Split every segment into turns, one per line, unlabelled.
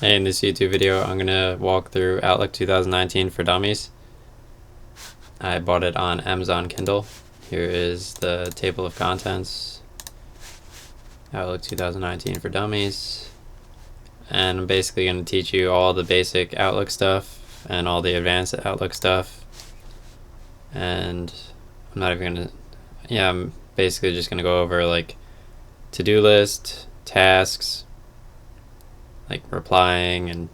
Hey, in this YouTube video, I'm going to walk through Outlook 2019 for Dummies. I bought it on Amazon Kindle. Here is the table of contents. Outlook 2019 for Dummies. And I'm basically going to teach you all the basic Outlook stuff and all the advanced Outlook stuff. And I'm not even going to... I'm basically just going to go over like to-do list, tasks, like replying and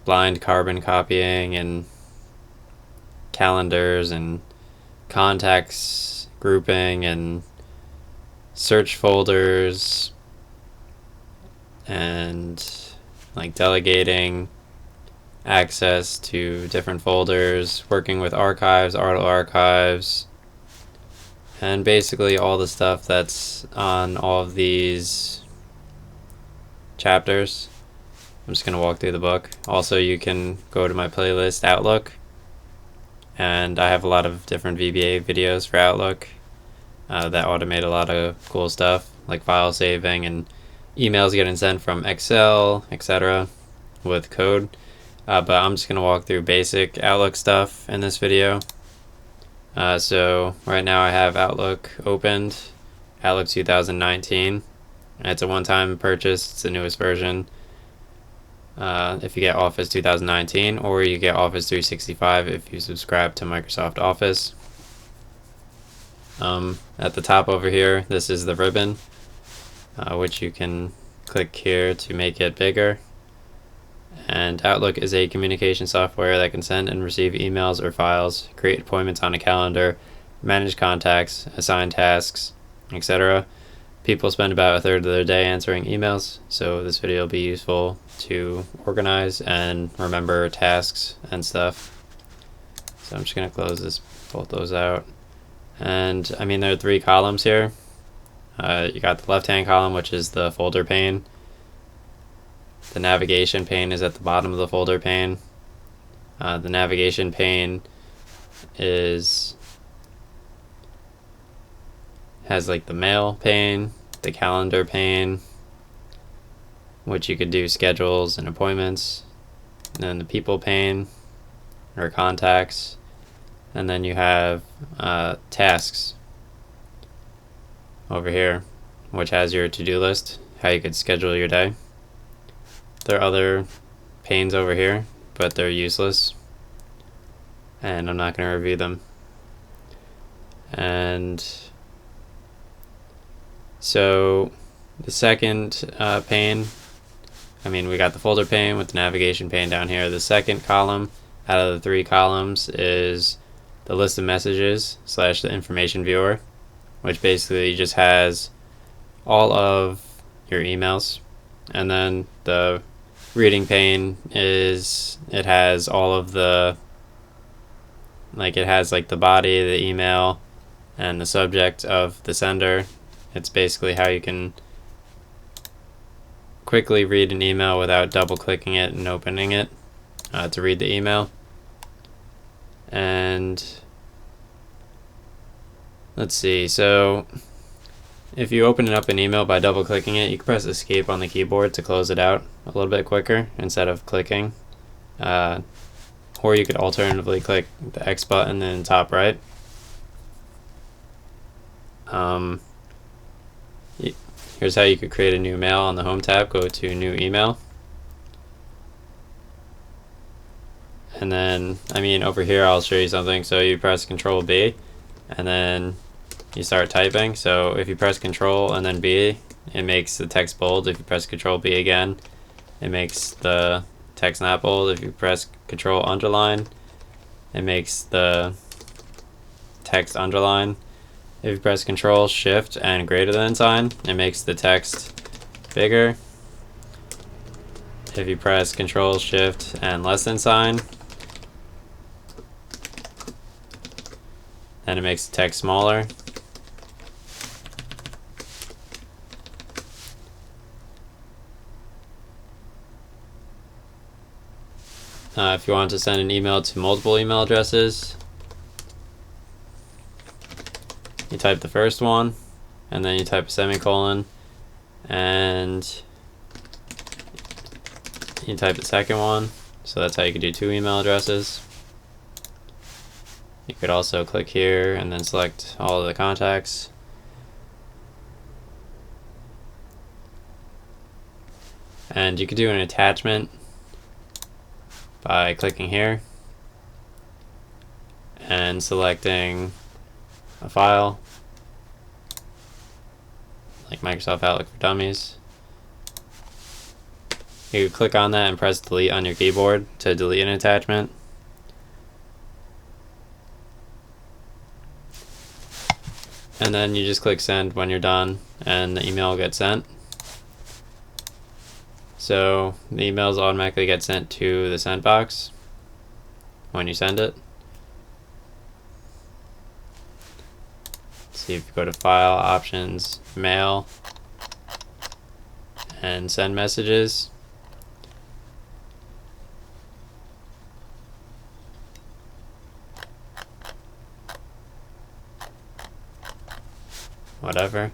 blind carbon copying and calendars and contacts grouping and search folders and like delegating access to different folders, working with archives, auto archives, and basically all the stuff that's on all of these chapters. I'm just going to walk through the book. Also, you can go to my playlist Outlook, and I have a lot of different VBA videos for Outlook that automate a lot of cool stuff like file saving and emails getting sent from Excel, etc. with code. But I'm just going to walk through basic Outlook stuff in this video. So right now I have Outlook opened, Outlook 2019. It's a one-time purchase. It's the newest version. If you get Office 2019, or you get Office 365 if you subscribe to Microsoft Office. At the top over here, this is the ribbon, which you can click here to make it bigger. And Outlook is a communication software that can send and receive emails or files, create appointments on a calendar, manage contacts, assign tasks, etc. People spend about a third of their day answering emails, so this video will be useful to organize and remember tasks and stuff. So I'm just going to close both those out. And I mean, there are three columns here. You got the left-hand column, which is the folder pane. The navigation pane is at the bottom of the folder pane. The navigation pane has like the mail pane, the calendar pane, which you could do schedules and appointments, and then the people pane or contacts, and then you have tasks over here, which has your to-do list, how you could schedule your day. There are other panes over here, but they're useless, and I'm not going to review them. And so the second pane, we got the folder pane with the navigation pane down here. The second column out of the three columns is the list of messages / the information viewer, which basically just has all of your emails. And then the reading pane it has all of the, it has like the body of the email and the subject of the sender. It's basically how you can quickly read an email without double clicking it and opening it to read the email. And let's see, so if you open up an email by double clicking it, you can press escape on the keyboard to close it out a little bit quicker instead of clicking. Or you could alternatively click the X button in the top right. Here's how you could create a new mail on the home tab. Go to new email. And then, over here I'll show you something. So you press Control B and then you start typing. So if you press Control and then B, it makes the text bold. If you press Control B again, it makes the text not bold. If you press Control underline, it makes the text underline. If you press Control Shift and greater than sign, it makes the text bigger. If you press Control Shift and less than sign, then it makes the text smaller. If you want to send an email to multiple email addresses, you type the first one, and then you type a semicolon, and you type the second one. So that's how you could do 2 email addresses. You could also click here and then select all of the contacts. And you could do an attachment by clicking here and selecting a file like Microsoft Outlook for Dummies. You click on that and press delete on your keyboard to delete an attachment. And then you just click send when you're done and the email will get sent. So the emails automatically get sent to the sent box when you send it. See if you go to File, Options, Mail, and Send Messages. Whatever.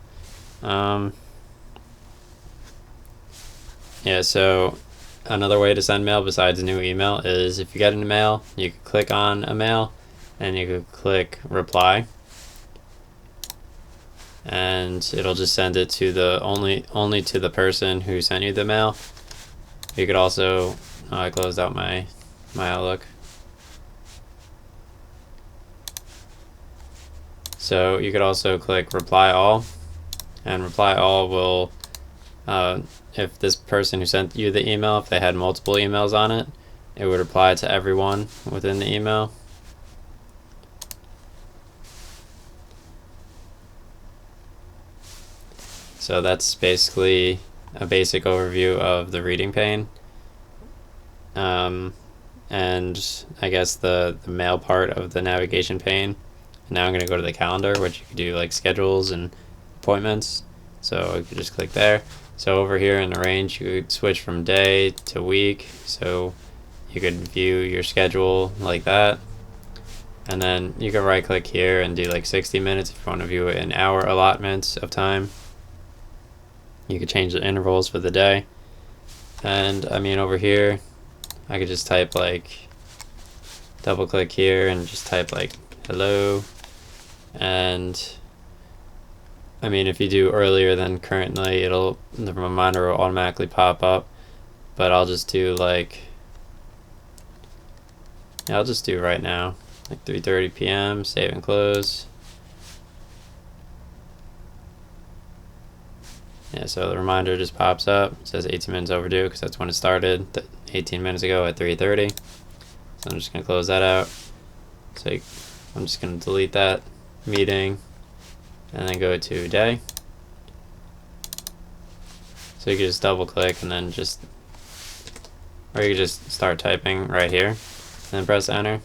Yeah, so another way to send mail besides a new email is if you get an email, you can click on a mail and you could click reply. And it'll just send it to the only to the person who sent you the mail. You could also I closed out my Outlook. So you could also click reply all, and reply all will if this person who sent you the email, if they had multiple emails on it, it would reply to everyone within the email. So that's basically a basic overview of the reading pane. And I guess the mail part of the navigation pane. Now I'm going to go to the calendar, which you can do like schedules and appointments. So you can just click there. So over here in the range, you could switch from day to week. So you could view your schedule like that. And then you can right click here and do like 60 minutes if you want to view it in hour allotments of time. You could change the intervals for the day. And I mean over here, I could just type like, double click here and just type like hello. And I mean if you do earlier than currently, the reminder will automatically pop up. But I'll just do like, yeah, I'll just do right now, like 3:30 p.m. save and close. Yeah, so the reminder just pops up. It says 18 minutes overdue because that's when it started 18 minutes ago at 3:30. So I'm just going to close that out. So I'm just going to delete that meeting and then go to day. So you can just double click and then or you can just start typing right here and then press enter.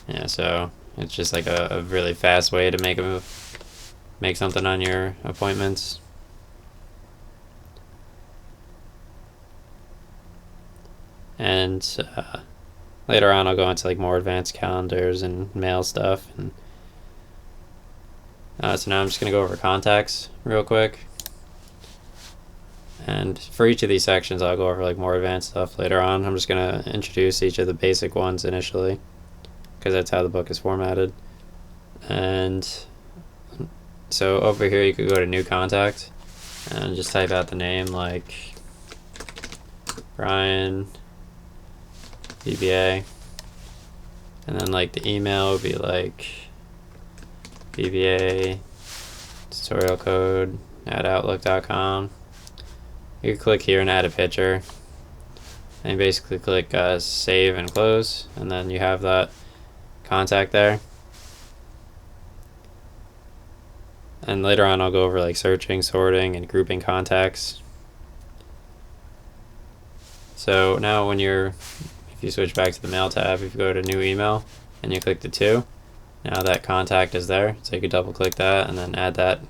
Yeah, so it's just like a really fast way to make something on your appointments. And later on I'll go into like more advanced calendars and mail stuff. And so now I'm just going to go over contacts real quick. And for each of these sections I'll go over like more advanced stuff later on. I'm just going to introduce each of the basic ones initially because that's how the book is formatted. And so over here you could go to new contact and just type out the name like Brian BBA, and then like the email would be like BBA tutorial code @outlook.com. You can click here and add a picture and basically click save and close, and then you have that contact there. And later on I'll go over like searching, sorting, and grouping contacts. So now if you switch back to the mail tab, if you go to new email and you click the 2, now that contact is there. So you could double click that and then add that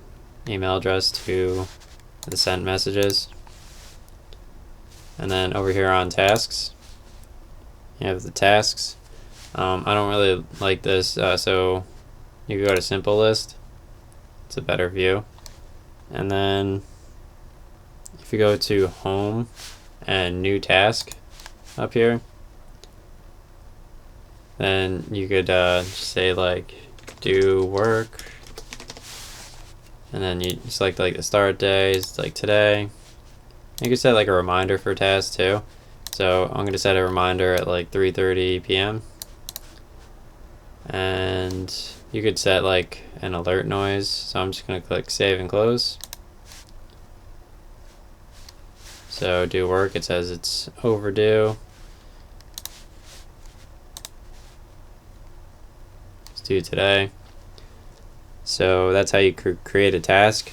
email address to the sent messages. And then over here on tasks, you have the tasks. I don't really like this, so you can go to simple list. It's a better view. And then if you go to home and new task up here. Then you could say like do work, and then you select like the start days, like today. You could set like a reminder for tasks too. So I'm going to set a reminder at like 3:30 p.m. and you could set like an alert noise. So I'm just going to click save and close. So do work, it says it's overdue. It's due today. So that's how you create a task.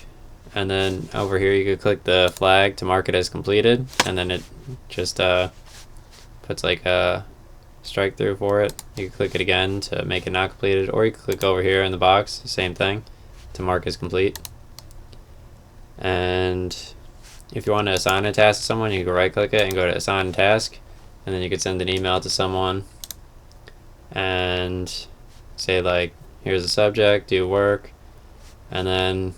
And then over here you could click the flag to mark it as completed, and then it just puts like a strike through for it. You can click it again to make it not completed, or you can click over here in the box, same thing, to mark as complete. And if you want to assign a task to someone, you can right click it and go to assign task, and then you could send an email to someone and say like, here's the subject, do work, and then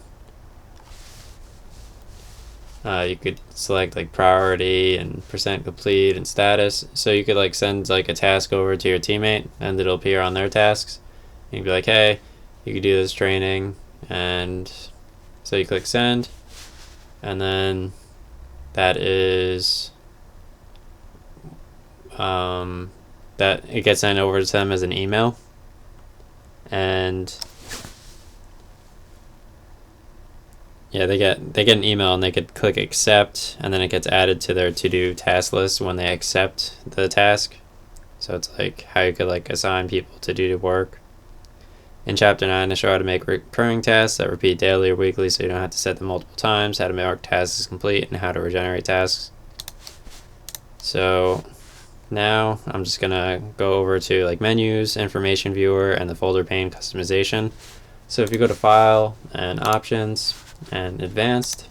you could select like priority and percent complete and status. So you could like send like a task over to your teammate and it'll appear on their tasks. You can be like, hey, you could do this training, and so you click send, and then that is that it gets sent over to them as an email, and yeah, they get an email and they could click accept, and then it gets added to their to-do task list when they accept the task. So it's like how you could like assign people to do work. In chapter 9, I show how to make recurring tasks that repeat daily or weekly so you don't have to set them multiple times, how to mark tasks as complete, and how to regenerate tasks. So now I'm just gonna go over to like menus, information viewer, and the folder pane customization. So if you go to file and options and advanced,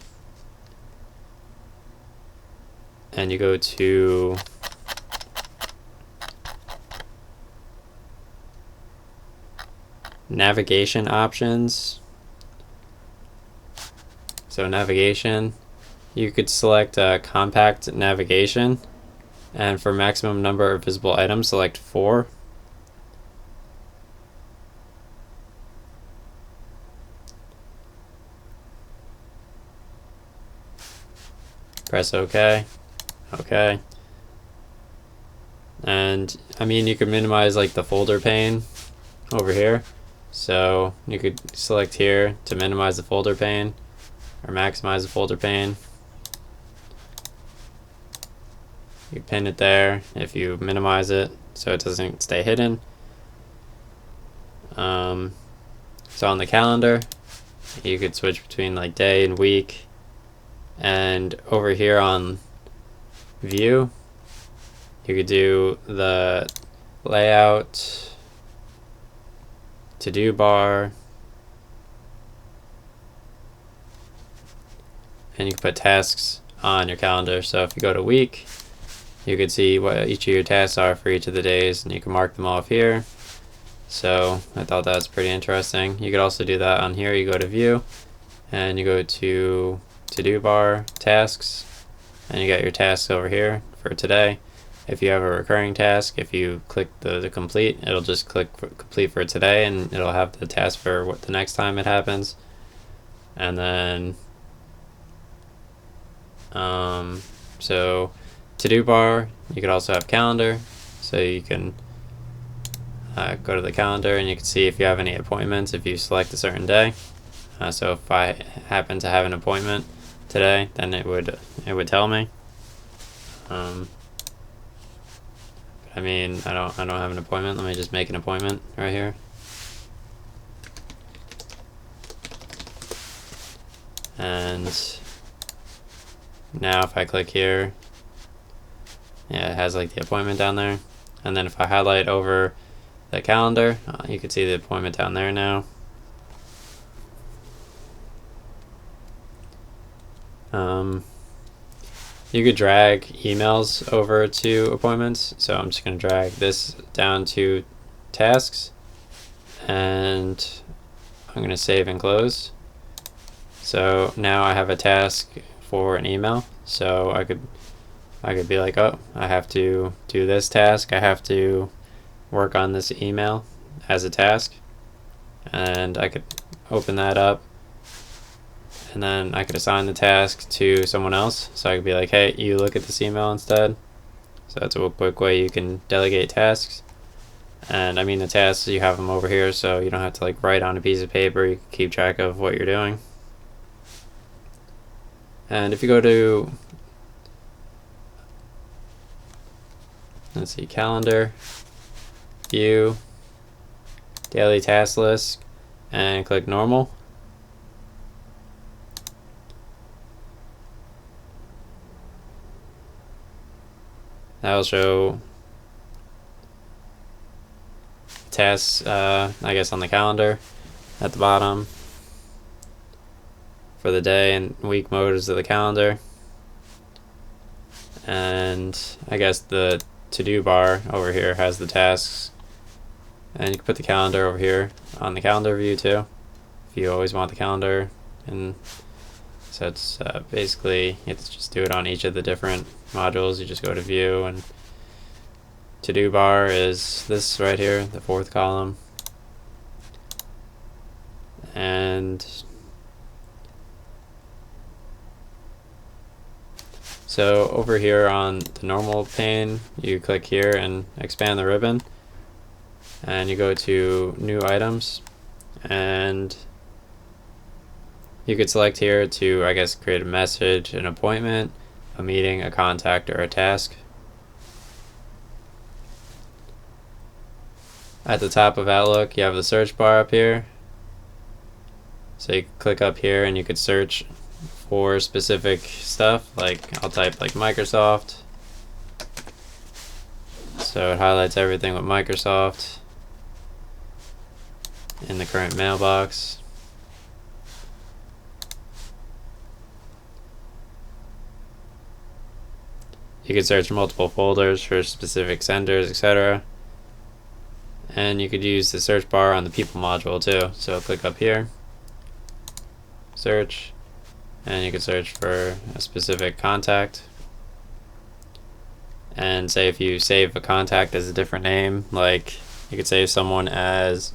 and you go to navigation options, so navigation, you could select compact navigation, and for maximum number of visible items select 4. Press OK. OK. And I mean, you could minimize like the folder pane over here. So you could select here to minimize the folder pane or maximize the folder pane. You pin it there if you minimize it so it doesn't stay hidden. So on the calendar, you could switch between like day and week. And over here on view, you could do the layout, to-do bar, and you can put tasks on your calendar. So if you go to week, you could see what each of your tasks are for each of the days, and you can mark them off here. So I thought that was pretty interesting. You could also do that on here. You go to view, and you go to-do bar, tasks, and you got your tasks over here for today. If you have a recurring task, if you click the complete, it'll just click for complete for today, and it'll have the task for what the next time it happens. And then so to-do bar, you could also have calendar, so you can go to the calendar and you can see if you have any appointments if you select a certain day. So if I happen to have an appointment today, then it would tell me. I mean, I don't have an appointment. Let me just make an appointment right here. And now if I click here, yeah, it has like the appointment down there. And then if I highlight over the calendar, you can see the appointment down there now. You could drag emails over to appointments. So I'm just going to drag this down to tasks, and I'm going to save and close. So now I have a task for an email. So I could I could be like, oh, I have to do this task, I have to work on this email as a task, and I could open that up, and then I could assign the task to someone else. So I could be like, hey, you look at this email instead. So that's a quick way you can delegate tasks. And I mean, the tasks, you have them over here, so you don't have to like write on a piece of paper. You can keep track of what you're doing. And if you go to, let's see, calendar, view, daily task list, and click normal, that will show tasks, I guess, on the calendar at the bottom for the day, and week mode is of the calendar. And I guess the to-do bar over here has the tasks, and you can put the calendar over here on the calendar view too, if you always want the calendar. And so it's basically, you have to just do it on each of the different modules. You just go to view, and to-do bar is this right here, the fourth column. And so over here on the normal pane, you click here and expand the ribbon, and you go to new items, and you could select here to, I guess, create a message, an appointment, a meeting, a contact, or a task. At the top of Outlook, you have the search bar up here. So you click up here and you could search for specific stuff. Like, I'll type like Microsoft. So it highlights everything with Microsoft in the current mailbox. You could search multiple folders for specific senders, etc. And you could use the search bar on the people module too. So click up here, search, and you can search for a specific contact. And say if you save a contact as a different name, like you could save someone as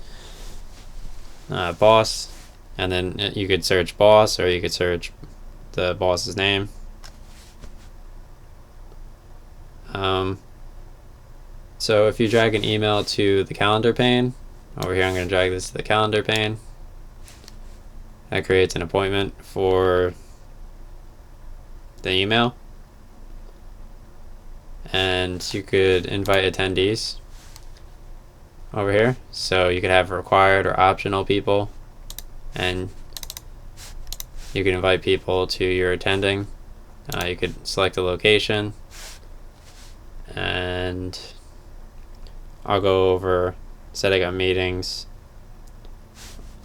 boss, and then you could search boss, or you could search the boss's name. So if you drag an email to the calendar pane, over here I'm going to drag this to the calendar pane. That creates an appointment for the email. And you could invite attendees over here. So you could have required or optional people, and you can invite people to your attending. You could select a location, and I'll go over setting up meetings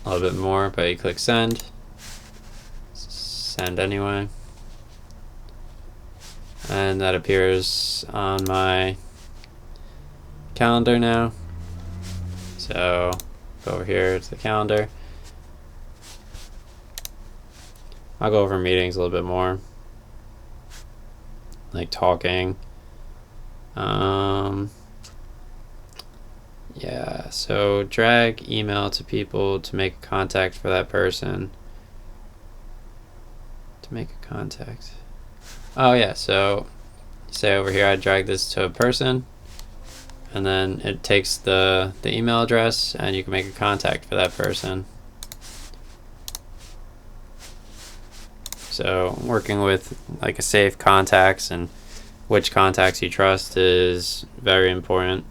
a little bit more, but you click send anyway, and that appears on my calendar now. So go over here to the calendar. I'll go over meetings a little bit more, like talking. Yeah, so drag email to people to make a contact for that person. To make a contact. Oh yeah, so say over here I drag this to a person, and then it takes the email address, and you can make a contact for that person. So working with like a safe contacts and which contacts you trust is very important.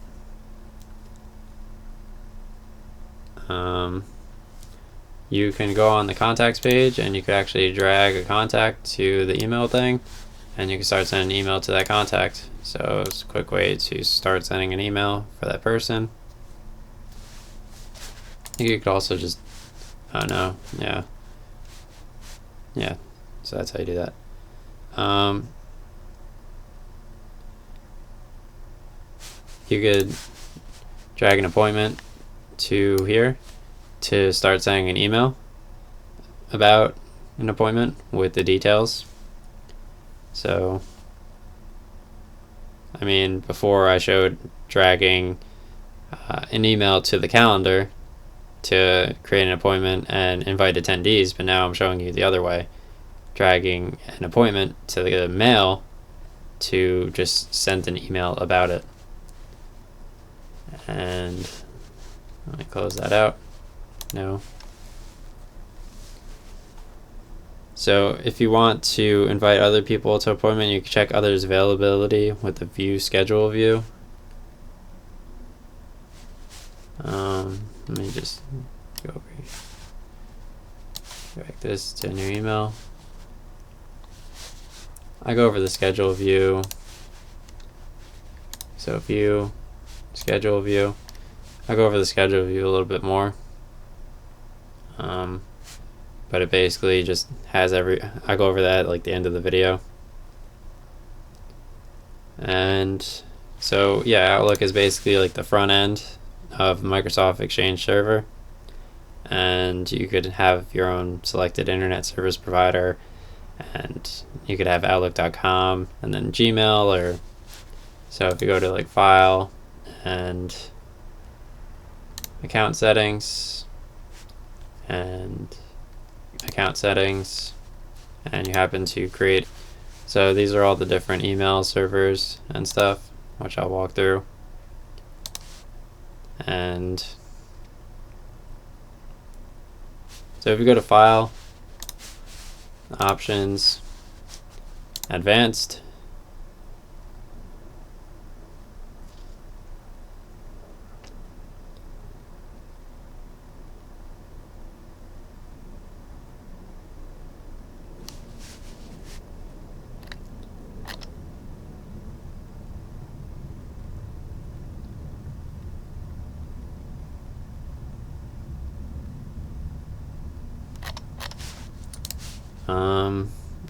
You can go on the contacts page, and you could actually drag a contact to the email thing, and you can start sending an email to that contact. So it's a quick way to start sending an email for that person. You could also just, I don't know, yeah, so that's how you do that. You could drag an appointment to here to start sending an email about an appointment with the details. So I mean, before I showed dragging an email to the calendar to create an appointment and invite attendees, but now I'm showing you the other way, dragging an appointment to the mail to just send an email about it. And let me close that out. No. So if you want to invite other people to an appointment, you can check others' availability with the view schedule view. Let me just go over here. Drag this to a new email. I go over the schedule view. So view, schedule view. I go over the schedule view a little bit more. But it basically just has I go over that like the end of the video. And so yeah, Outlook is basically like the front end of Microsoft Exchange server, and you could have your own selected internet service provider, and you could have Outlook.com and then Gmail, or so if you go to like File and Account Settings and Account Settings, and you happen to create, so these are all the different email servers and stuff, which I'll walk through. And so if you go to File, Options, Advanced,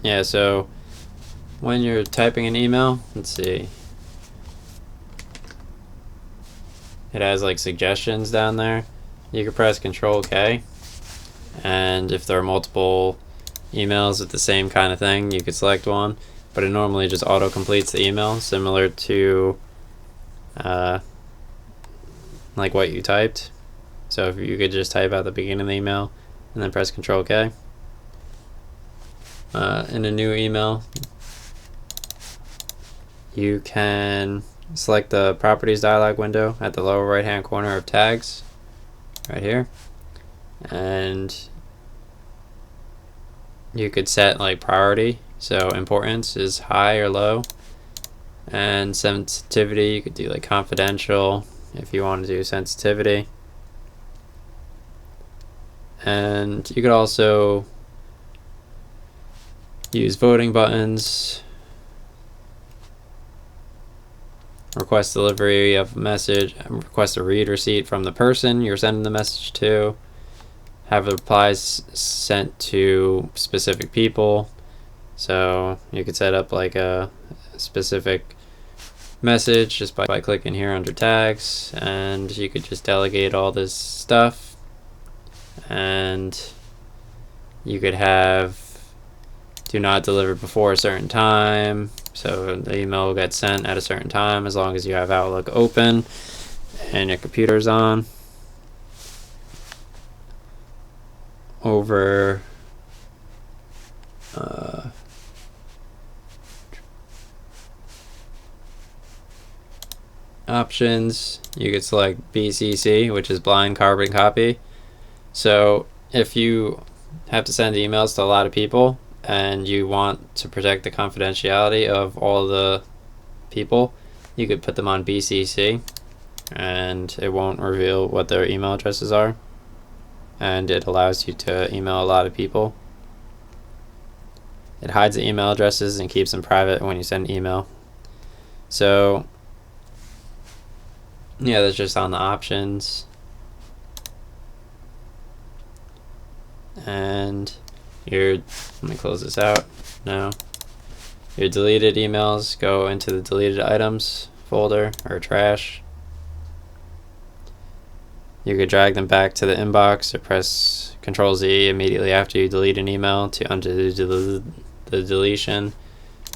yeah, so when you're typing an email, let's see, it has like suggestions down there. You can press Control K, and if there are multiple emails with the same kind of thing, you could select one, but it normally just auto completes the email, similar to like what you typed. So if you could just type out the beginning of the email and then press Control K. In a new email, you can select the Properties dialog window at the lower right hand corner of Tags, right here, and you could set like priority, so importance is high or low, and sensitivity, you could do like confidential if you want to do sensitivity, and you could also use voting buttons, request delivery of a message, request a read receipt from the person you're sending the message to, have the replies sent to specific people. So you could set up like a specific message just by clicking here under tags, and you could just delegate all this stuff, and you could have do not deliver before a certain time, so the email will get sent at a certain time as long as you have Outlook open and your computer's on. Over options, you could select BCC, which is blind carbon copy. So if you have to send emails to a lot of people and you want to protect the confidentiality of all the people, you could put them on BCC and it won't reveal what their email addresses are, and it allows you to email a lot of people. It hides the email addresses and keeps them private when you send an email. So yeah, that's just on the options. And let me close this out now. Your deleted emails go into the deleted items folder or trash. You could drag them back to the inbox or press Ctrl Z immediately after you delete an email to undo the deletion.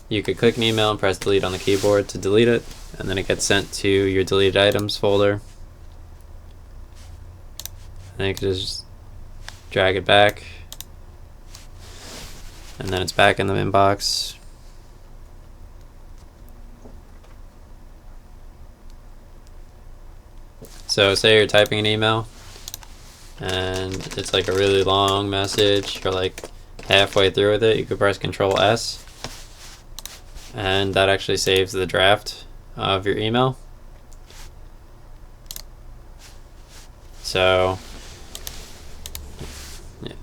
You could click an email and press delete on the keyboard to delete it, and then it gets sent to your deleted items folder. And then you can just drag it back, and then it's back in the inbox. So say you're typing an email and it's like a really long message, you're like halfway through with it, you could press Control S, and that actually saves the draft of your email. So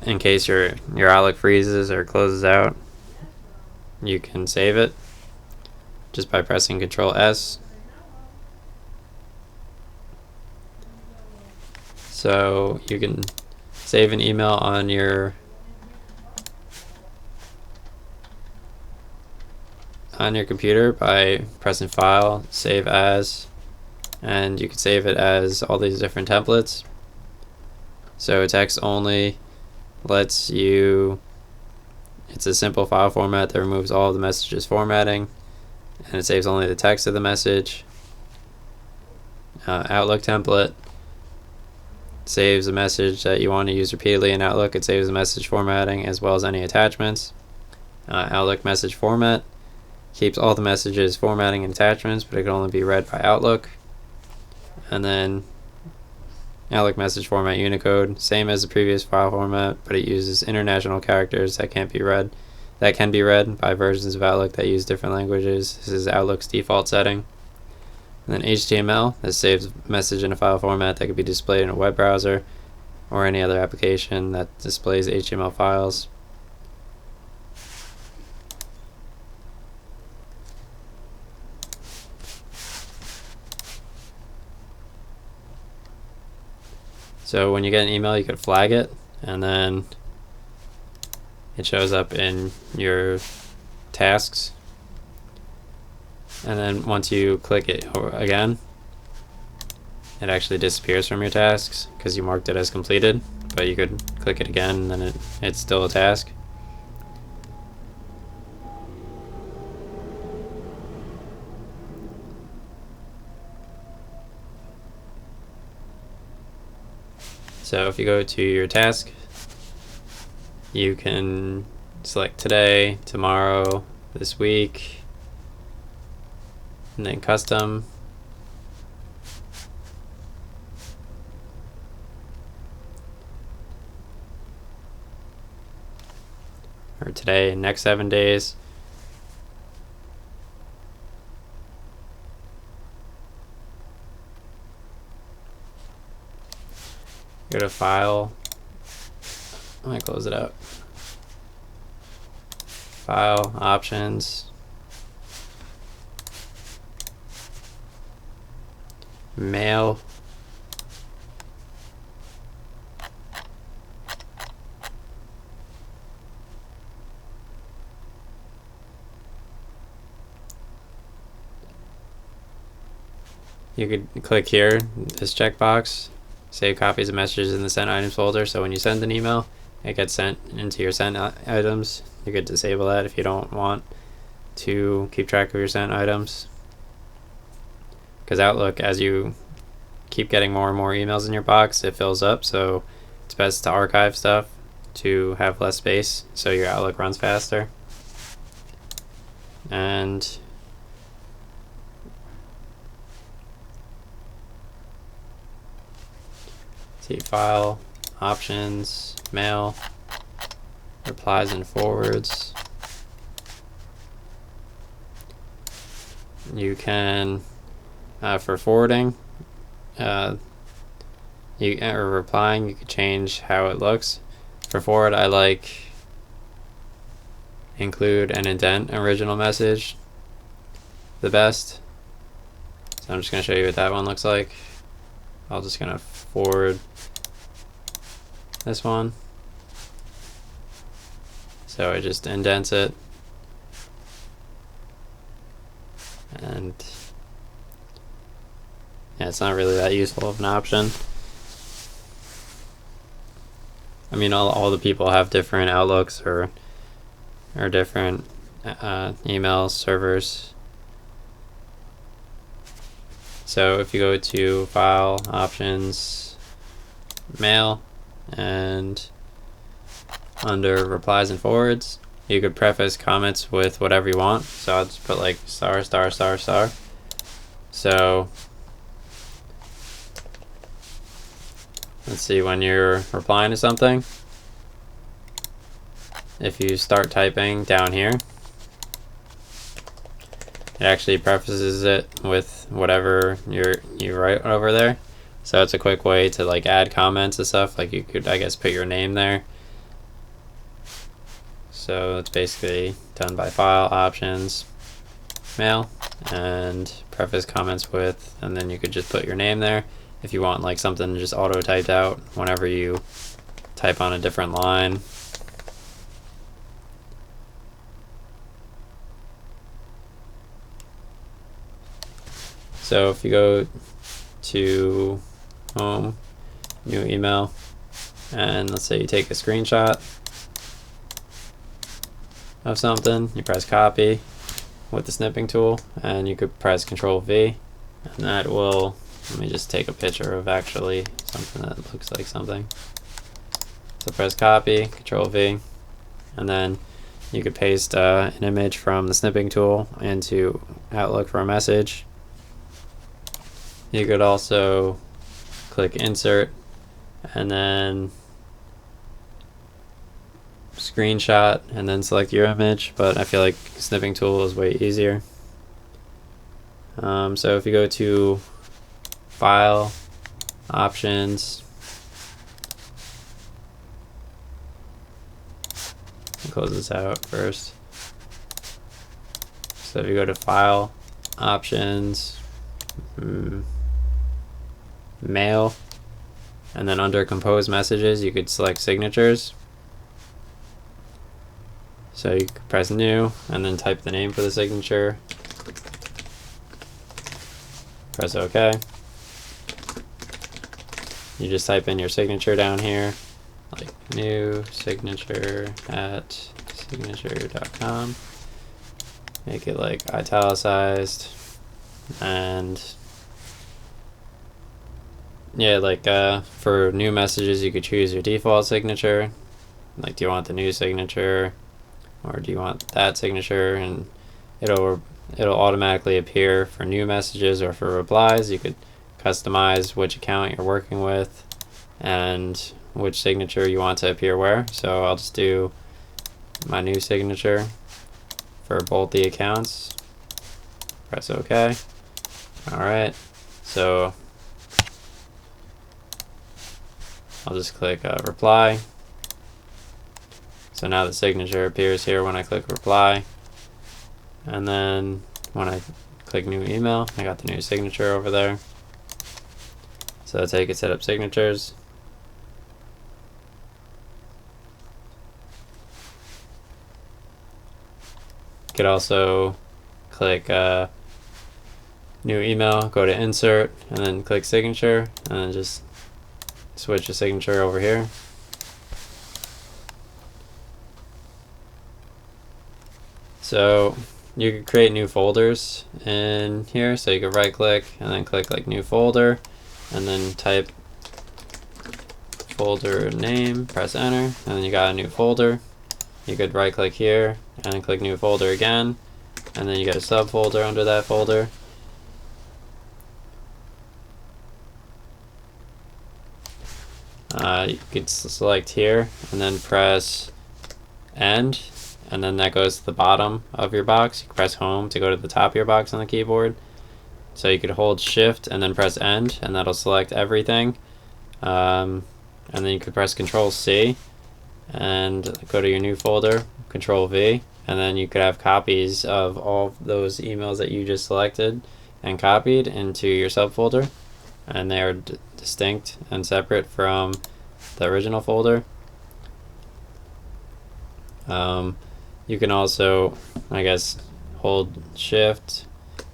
in case your Outlook freezes or closes out, you can save it just by pressing Control S. So you can save an email on your computer by pressing File, Save As, and you can save it as all these different templates. So text only lets you, it's a simple file format that removes all of the messages formatting, and it saves only the text of the message. Outlook template saves a message that you want to use repeatedly in Outlook. It saves the message formatting as well as any attachments. Outlook message format keeps all the messages, formatting, and attachments, but it can only be read by Outlook. And then Outlook message format Unicode, same as the previous file format, but it uses international characters that can be read by versions of Outlook that use different languages. This is Outlook's default setting. And then HTML, this saves a message in a file format that could be displayed in a web browser or any other application that displays HTML files. So when you get an email, you could flag it, and then it shows up in your tasks. And then once you click it again, it actually disappears from your tasks because you marked it as completed, but you could click it again and then it's still a task. So if you go to your task, you can select today, tomorrow, this week, and then custom. Or today and next 7 days. Go to File. Let me close it out. File, Options, Mail, you could click here, this checkbox, save copies of messages in the sent items folder, so when you send an email, it gets sent into your sent items. You could disable that if you don't want to keep track of your sent items. Because Outlook, as you keep getting more and more emails in your box, it fills up, so it's best to archive stuff to have less space so your Outlook runs faster. And see, File, Options, Mail, Replies and Forwards. You can for forwarding, or replying, you could change how it looks. For forward, I like include and indent original message the best. So I'm just going to show you what that one looks like. I'm just going to forward this one. So it just indents it. And yeah, it's not really that useful of an option. I mean, all the people have different outlooks or different email servers. So if you go to File, Options, Mail, and under Replies and Forwards, you could preface comments with whatever you want. So I'll just put like star, star, star, star. So let's see, when you're replying to something, if you start typing down here, it actually prefaces it with whatever you write over there. So it's a quick way to like add comments and stuff. Like you could, I guess, put your name there. So it's basically done by File, Options, Mail, and preface comments with, and then you could just put your name there if you want like something just auto typed out whenever you type on a different line. So if you go to Home, New Email, and let's say you take a screenshot of something, you press copy with the snipping tool, and you could press Control-V, and that will, let me just take a picture of actually something that looks like something. So press copy, Control-V, and then you could paste an image from the snipping tool into Outlook for a message. You could also click Insert and then Screenshot and then select your image, but I feel like snipping tool is way easier. So if you go to File, Options, close this out first. So if you go to File, Options, Mail, and then under Compose Messages you could select Signatures. So you could press New and then type the name for the signature. Press OK. You just type in your signature down here, like new signature at signature.com. Make it like italicized, and yeah, like for new messages you could choose your default signature. Like, do you want the new signature or do you want that signature? And it'll automatically appear for new messages, or for replies you could customize which account you're working with and which signature you want to appear where. So I'll just do my new signature for both the accounts. Press OK. Alright, so I'll just click reply. So now the signature appears here when I click reply, and then when I click new email, I got the new signature over there. So that's how you can set up signatures. You could also click new email, go to insert, and then click signature, and then just switch the signature over here. So you could create new folders in here. So you could right click and then click like new folder, and then type folder name, press enter, and then you got a new folder. You could right click here and then click new folder again, and then you get a subfolder under that folder. You could select here and then press end, and then that goes to the bottom of your box. You can press home to go to the top of your box on the keyboard. So you could hold shift and then press end, and that'll select everything. And then you could press Control-C and go to your new folder, Control-V, and then you could have copies of all those emails that you just selected and copied into your subfolder, and they are distinct and separate from the original folder. You can also, I guess, hold shift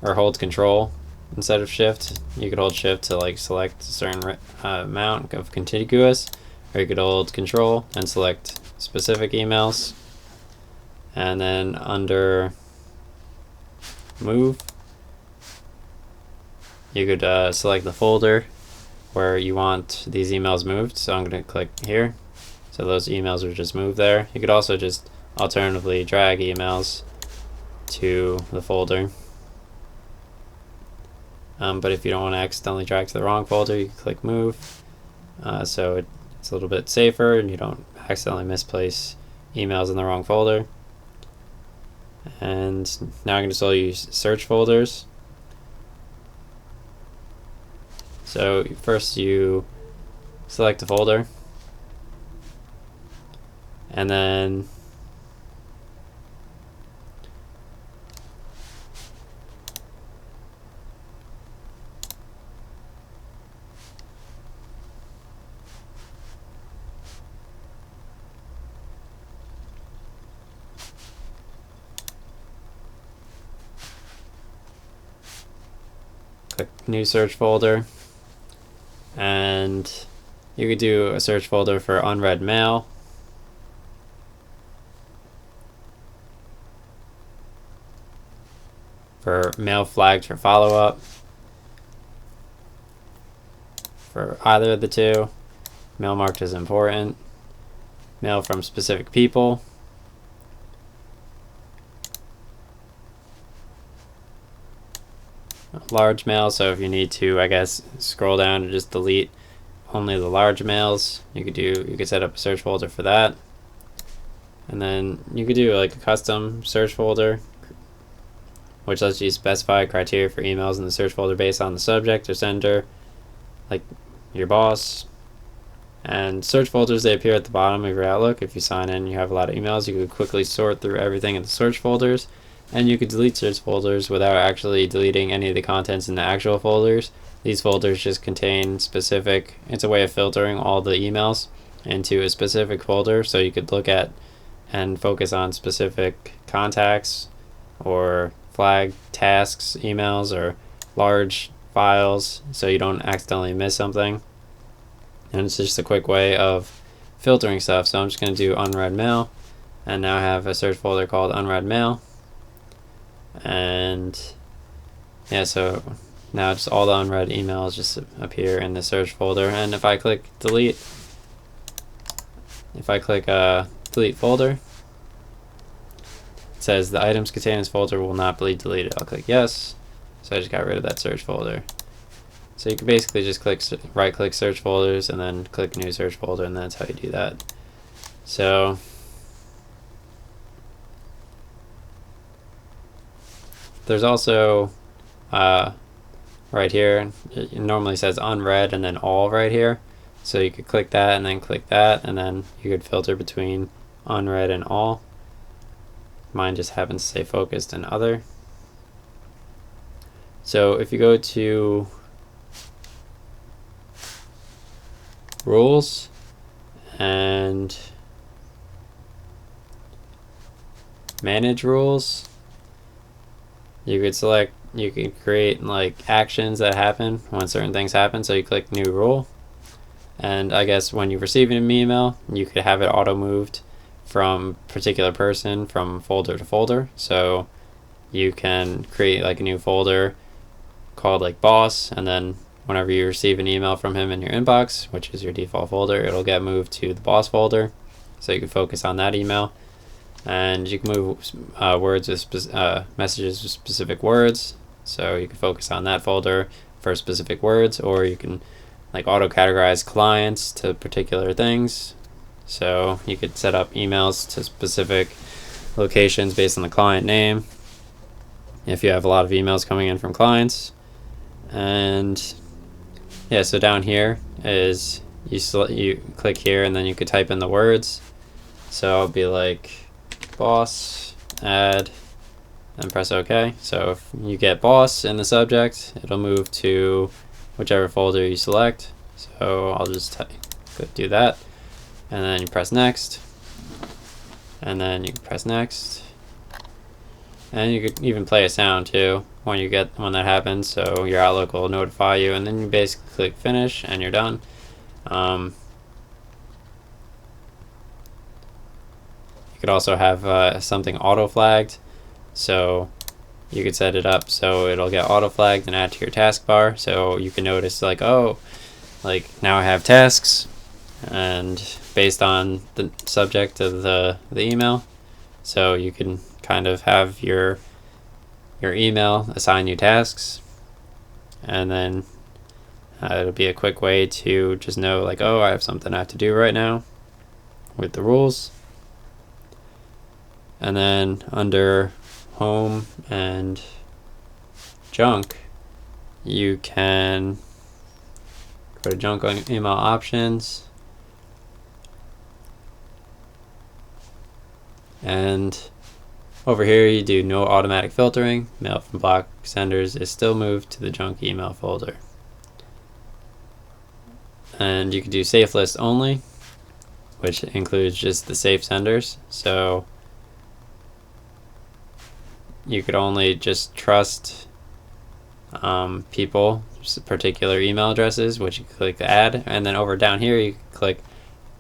or hold control instead of shift. You could hold shift to like select a certain amount of contiguous, or you could hold control and select specific emails. and then under move, you could select the folder where you want these emails moved. So I'm going to click here. So those emails are just moved there. You could also just alternatively drag emails to the folder. But if you don't want to accidentally drag to the wrong folder, you can click move. So it's a little bit safer and you don't accidentally misplace emails in the wrong folder. And now I can just use search folders. So first you select a folder, and then click new search folder, and you could do a search folder for unread mail. For mail flagged for follow-up. For either of the two. Mail marked as important. Mail from specific people. Large mail, so if you need to, I guess, scroll down and just delete only the large mails, you could set up a search folder for that. And then you could do like a custom search folder, which lets you specify criteria for emails in the search folder based on the subject or sender, like your boss. And search folders, they appear at the bottom of your Outlook. If you sign in, you have a lot of emails, you could quickly sort through everything in the search folders. And you could delete search folders without actually deleting any of the contents in the actual folders. These folders just contain specific, it's a way of filtering all the emails into a specific folder, so you could look at and focus on specific contacts or flag tasks, emails, or large files, so you don't accidentally miss something. And it's just a quick way of filtering stuff. So I'm just going to do unread mail, and now I have a search folder called unread mail. And yeah, so now just all the unread emails just appear in the search folder. And if I click delete, delete folder, it says the items contained in this folder will not be deleted. I'll click yes. So I just got rid of that search folder. So you can basically just right click search folders and then click new search folder, and that's how you do that. So there's also right here, it normally says unread and then all right here. So you could click that and then click that, and then you could filter between unread and all. Mine just happens to say focused and other. So if you go to rules and manage rules, you could create like actions that happen when certain things happen. So you click new rule, and I guess when you receive an email, you could have it auto moved from particular person from folder to folder. So you can create like a new folder called like boss, and then whenever you receive an email from him in your inbox, which is your default folder, it'll get moved to the boss folder, so you can focus on that email. And you can move words with messages with specific words, so you can focus on that folder for specific words, or you can like auto categorize clients to particular things. So you could set up emails to specific locations based on the client name if you have a lot of emails coming in from clients. And yeah, so down here is you click here and then you could type in the words. So it'll be like boss add and press OK. So if you get boss in the subject, it'll move to whichever folder you select. So I'll just do that, and then you press next, and then you can press next, and you could even play a sound too when that happens, so your Outlook will notify you, and then you basically click finish and you're done. You You could also have something auto flagged, so you could set it up so it'll get auto flagged and add to your taskbar, so you can notice like, oh, like now I have tasks, and based on the subject of the email, so you can kind of have your email assign you tasks, and then it'll be a quick way to just know like, oh, I have something I have to do right now with the rules. And then under home and junk, you can go to junk email options, and over here you do no automatic filtering. Mail from block senders is still moved to the junk email folder. And you can do safe list only, which includes just the safe senders. So you could only just trust people, particular email addresses, which you click add, and then over down here you click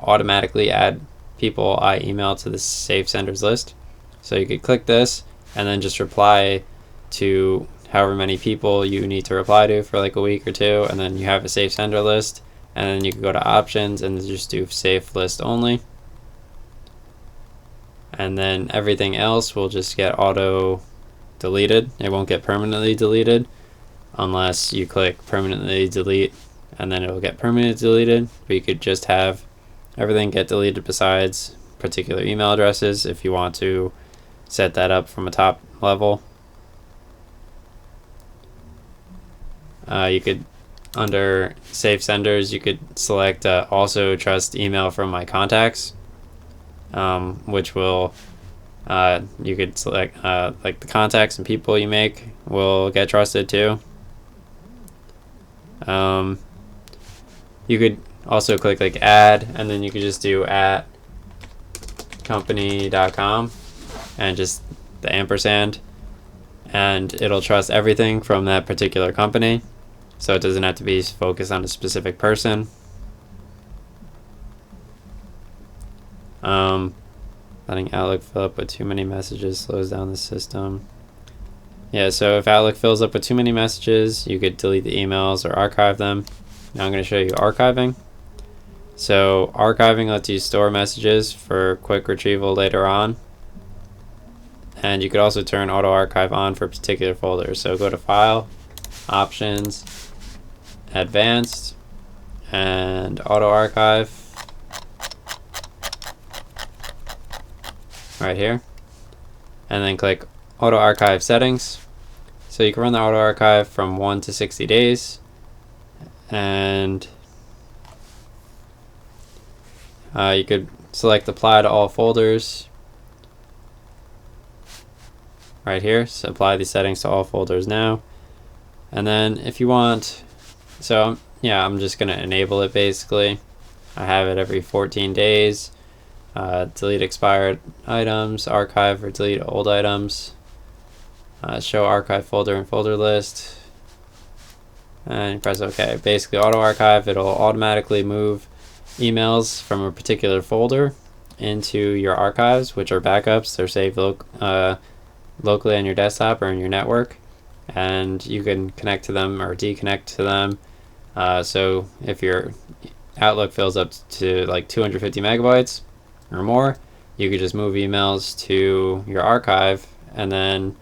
automatically add people I email to the safe senders list. So you could click this and then just reply to however many people you need to reply to for like a week or two, and then you have a safe sender list, and then you can go to options and just do safe list only, and then everything else will just get auto deleted. It won't get permanently deleted unless you click permanently delete, and then it will get permanently deleted. But you could just have everything get deleted besides particular email addresses if you want to set that up from a top level. You could, under safe senders, you could select also trust email from my contacts, which will you could select like the contacts and people you make will get trusted too. You could also click like add, and then you could just do at company.com and just the ampersand, and it'll trust everything from that particular company, so it doesn't have to be focused on a specific person. Letting Outlook fill up with too many messages slows down the system. Yeah, so if Outlook fills up with too many messages, you could delete the emails or archive them. Now I'm going to show you archiving. So archiving lets you store messages for quick retrieval later on. And you could also turn auto archive on for particular folders. So go to File, Options, Advanced, and Auto Archive right here. And then click Auto Archive Settings. So you can run the auto archive from 1 to 60 days. And you could select Apply to all folders right here. So apply these settings to all folders now. And then if you want, so yeah, I'm just going to enable it basically. I have it every 14 days. Delete expired items, archive or delete old items, show archive folder and folder list, and you press OK. Basically auto archive, it'll automatically move emails from a particular folder into your archives, which are backups. They're saved locally on your desktop or in your network, and you can connect to them or deconnect to them. So if your Outlook fills up to like 250 megabytes or more, you could just move emails to your archive, and then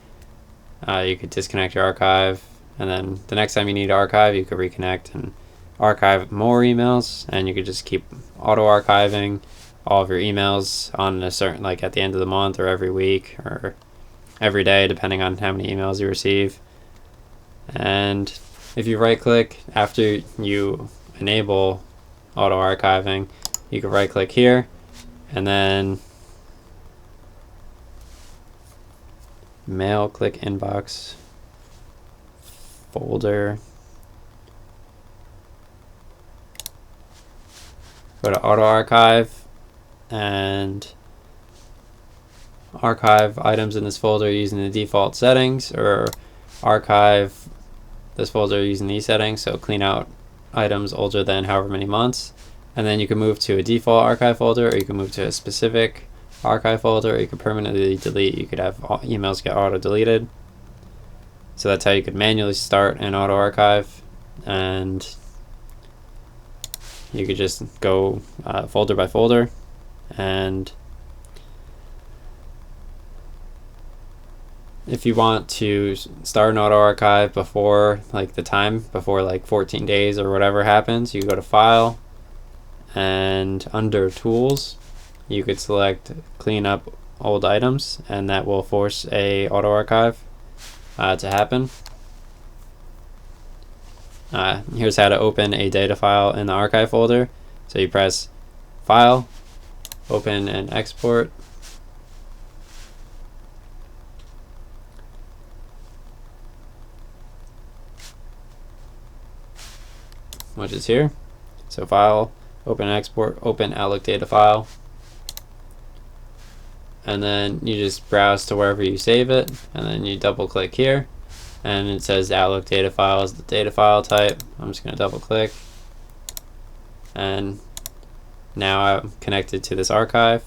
you could disconnect your archive, and then the next time you need to archive, you could reconnect and archive more emails, and you could just keep auto archiving all of your emails on a certain, like at the end of the month or every week or every day, depending on how many emails you receive. And if you right click after you enable auto archiving, you can right click here and then mail, click inbox, folder, go to auto archive and archive items in this folder using the default settings, or archive this folder using these settings, so clean out items older than however many months. And then you can move to a default archive folder, or you can move to a specific archive folder, or you could permanently delete. You could have emails get auto deleted. So that's how you could manually start an auto archive, and you could just go folder by folder, and if you want to start an auto archive before before 14 days or whatever happens, you go to File, and under Tools you could select Clean Up Old Items, and that will force a auto archive to happen. Here's how to open a data file in the archive folder. So you press File, Open and Export, which is here. So File, Open and Export, Open Outlook data file, and then you just browse to wherever you save it, and then you double click here, and it says Outlook data file is the data file type. I'm just going to double click, and now I'm connected to this archive,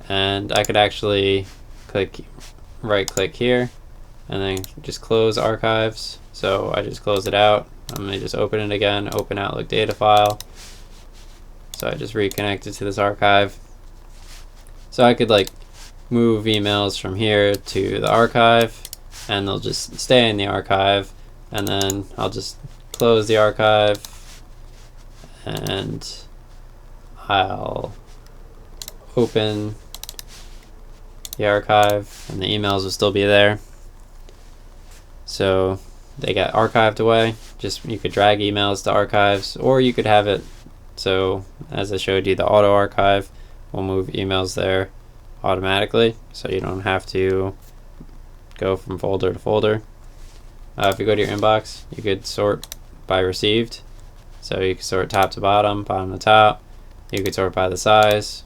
and I could actually right click here and then just close archives. So I just close it out. I'm going to just open it again, open Outlook data file. So I just reconnected to this archive. So I could move emails from here to the archive, and they'll just stay in the archive, and then I'll just close the archive, and I'll open the archive, and the emails will still be there. So they got archived away. You could drag emails to archives, or you could have it so, as I showed you, the auto archive will move emails there automatically, so you don't have to go from folder to folder. If you go to your inbox, you could sort by received. So you could sort top to bottom, bottom to top. You could sort by the size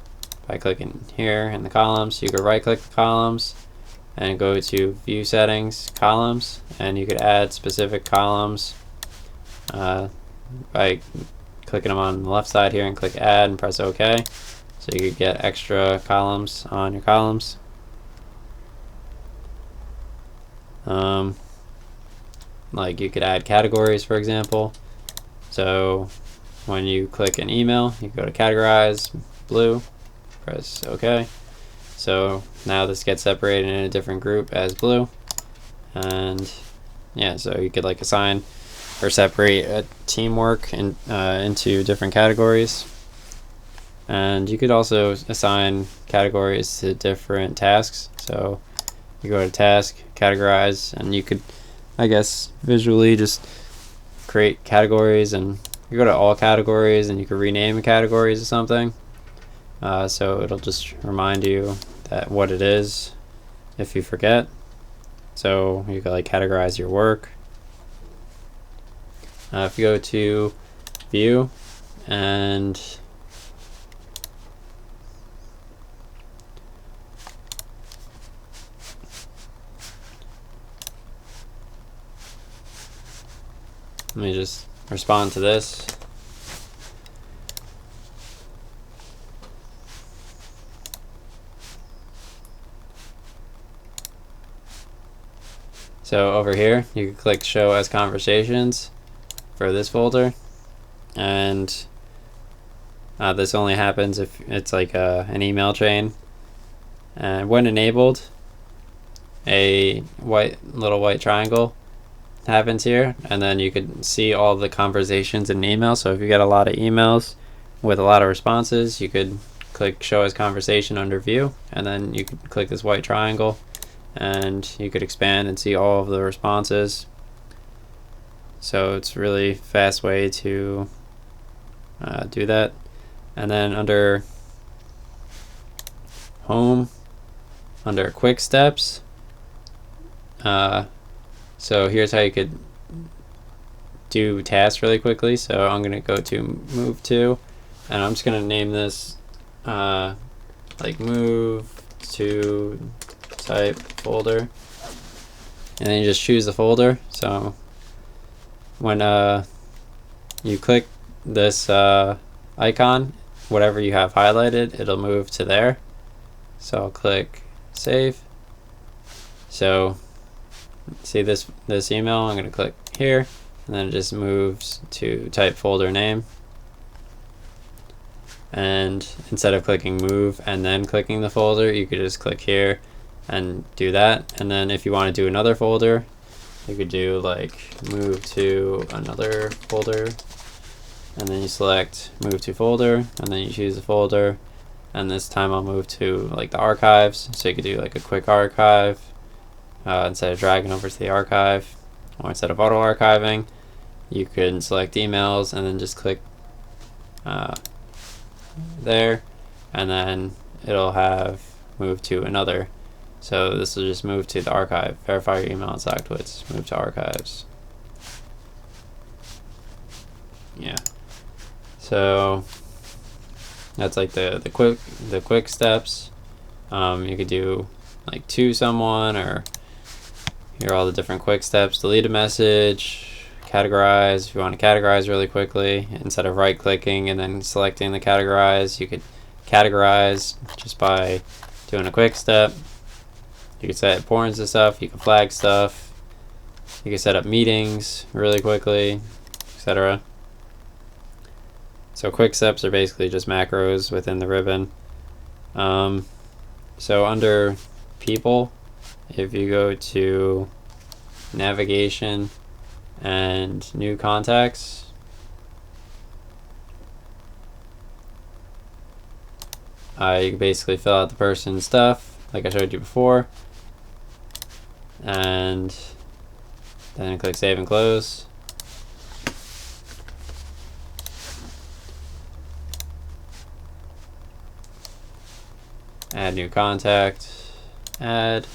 by clicking here in the columns. You could right click the columns and go to View Settings, Columns, and you could add specific columns by clicking them on the left side here and click Add and press OK. So you could get extra columns on your columns. You could add categories, for example. So when you click an email, you go to categorize, blue, press OK. So now this gets separated in a different group as blue, and yeah, so you could assign or separate teamwork into different categories, and you could also assign categories to different tasks. So you go to task, categorize, and you could, I guess, visually just create categories, and you go to all categories and you could rename categories or something. So it'll just remind you that what it is if you forget. So you could categorize your work. If you go to View and let me just respond to this. So over here, you can click Show as Conversations for this folder, and this only happens if it's an email chain. And when enabled, a little white triangle happens here, and then you can see all the conversations in an email. So if you get a lot of emails with a lot of responses, you could click Show as Conversation under View, and then you could click this white triangle, and you could expand and see all of the responses. So it's a really fast way to do that. And then under Home, under Quick Steps, so here's how you could do tasks really quickly. So I'm going to go to Move To, and I'm just going to name this Move to Type Folder, and then you just choose the folder. So when you click this icon, whatever you have highlighted, it'll move to there. So I'll click save. So see this email, I'm going to click here, and then it just moves to type folder name. And instead of clicking move and then clicking the folder, you could just click here and do that. And then if you want to do another folder, you could do like move to another folder, and then you select move to folder, and then you choose the folder, and this time I'll move to like the archives. So you could do like a quick archive instead of dragging over to the archive, or instead of auto archiving, you can select emails and then just click there, and then it'll have moved to another. So this will just move to the archive. Verify your email and StockTwits. Move to archives. Yeah. So that's like the quick steps. You could do like to someone, or here are all the different quick steps. Delete a message. Categorize. If you want to categorize really quickly, instead of right clicking and then selecting the categorize, you could categorize just by doing a quick step. You can set importance to stuff, you can flag stuff, you can set up meetings really quickly, etc. So quick steps are basically just macros within the ribbon. So under people, if you go to navigation and new contacts, you can basically fill out the person's stuff like I showed you before, and then click save and close. Add new contact, add.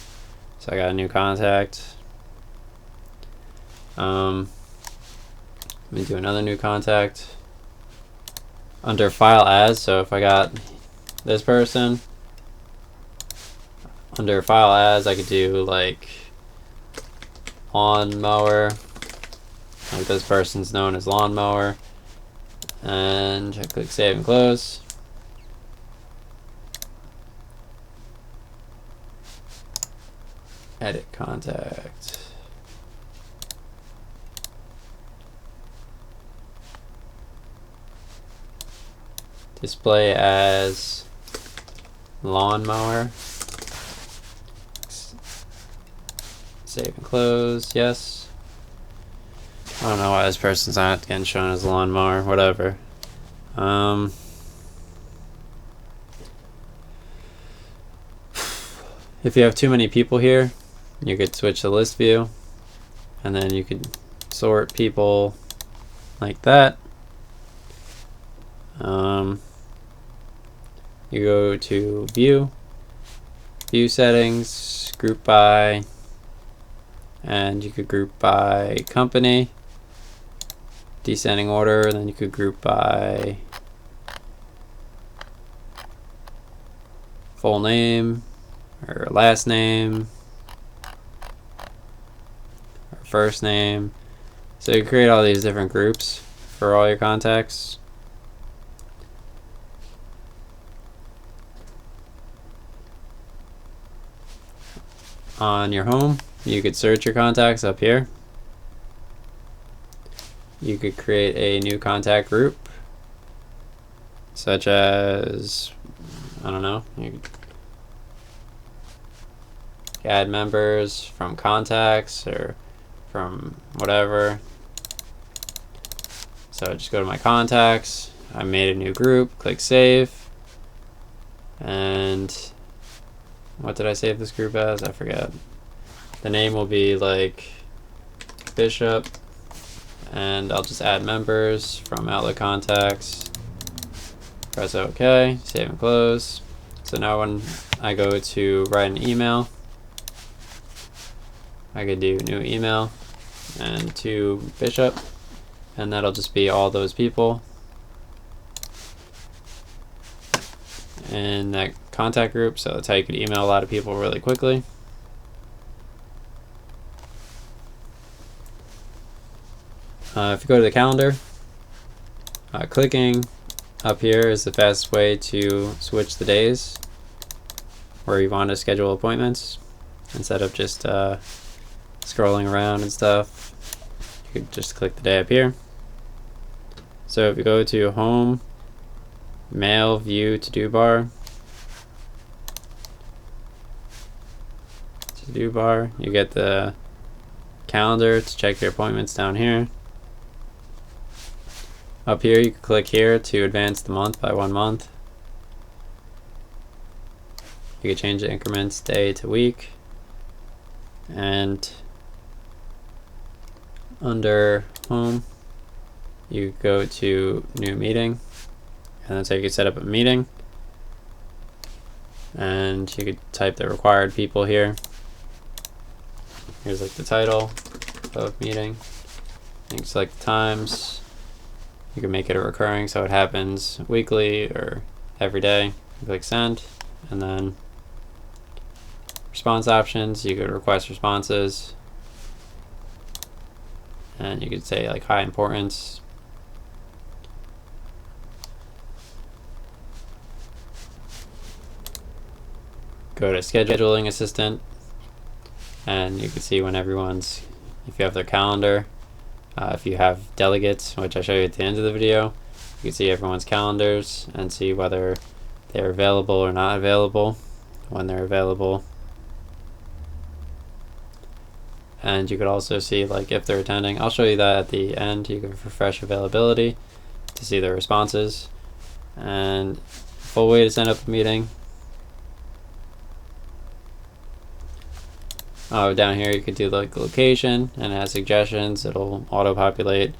So I got a new contact. Let me do another new contact under file as. So if I got this person under file as, I could do like lawnmower, like this person's known as lawnmower, and I click save and close. Edit contact. Display as lawnmower. Save and close. Yes. I don't know why this person's not getting shown as lawnmower. Whatever. If you have too many people here, you could switch to list view, and then you could sort people like that. You go to view settings, group by, and you could group by company, descending order, and then you could group by full name or last name or first name. So you create all these different groups for all your contacts. On your home, you could search your contacts up here. You could create a new contact group, such as, I don't know, you could add members from contacts or from whatever. So just go to my contacts. I made a new group, click save, and what did I save this group as? I forget. The name will be like Bishop, and I'll just add members from Outlook contacts. Press OK, save and close. So now when I go to write an email, I could do new email and to Bishop, and that'll just be all those people in that contact group. So that's how you could email a lot of people really quickly. If you go to the calendar, clicking up here is the fastest way to switch the days. where you want to schedule appointments instead of just scrolling around and stuff. You could just click the day up here. So if you go to Home, Mail, View, To-Do Bar, you get the calendar to check your appointments down here. Up here you can click here to advance the month by 1 month. You can change the increments day to week. And under Home, you go to New Meeting, and that's how you can set up a meeting. And you could type the required people here. Here's like the title of meeting. You can select the times. You can make it a recurring so it happens weekly or every day. You click send, and then response options, you could request responses, and you could say like high importance. Go to scheduling assistant, and you can see when everyone's, if you have their calendar, if you have delegates, which I show you at the end of the video, you can see everyone's calendars and see whether they're available or not available, when they're available. And you could also see like if they're attending. I'll show you that at the end. You can refresh availability to see their responses. And full way to set up a meeting. Down here you could do like location, and it has suggestions. It'll auto-populate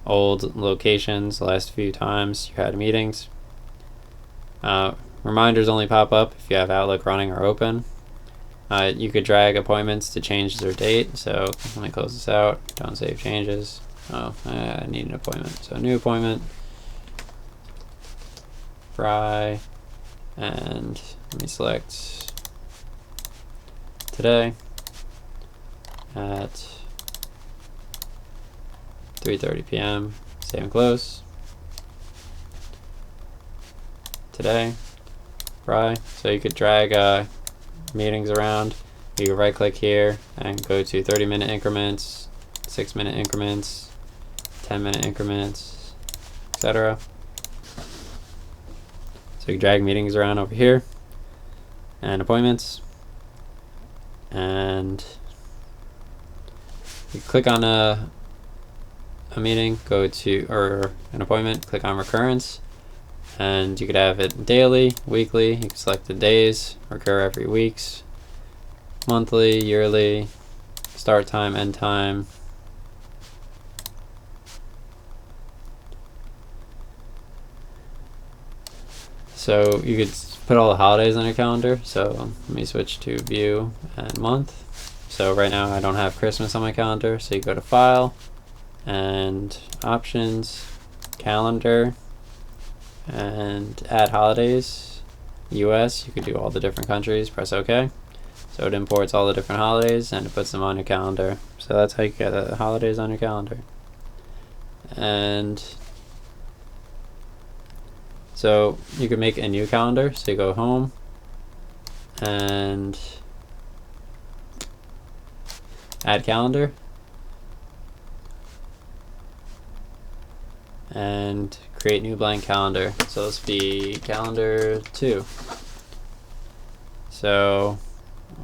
old locations the last few times you had meetings. Reminders only pop up if you have Outlook running or open. You could drag appointments to change their date. So let me close this out. Don't save changes. I need an appointment. So new appointment. Fry. And let me select today at 3:30 p.m. Save and close. Today. Fry. So you could drag meetings around. You can right click here and go to 30-minute increments, 6-minute increments, 10-minute increments, etc. So you can drag meetings around over here and appointments, and you click on a meeting, go to, or an appointment, click on recurrence, and you could have it daily, weekly. You can select the days, recur every weeks, monthly, yearly, start time, end time. So you could put all the holidays on your calendar. So let me switch to view and month. So right now I don't have Christmas on my calendar, so you go to File and Options, Calendar, and add holidays. US, you could do all the different countries, press OK. So it imports all the different holidays and it puts them on your calendar. So that's how you get the holidays on your calendar. And so you can make a new calendar. So you go Home and Add Calendar, and create new blank calendar. So this will be calendar 2. So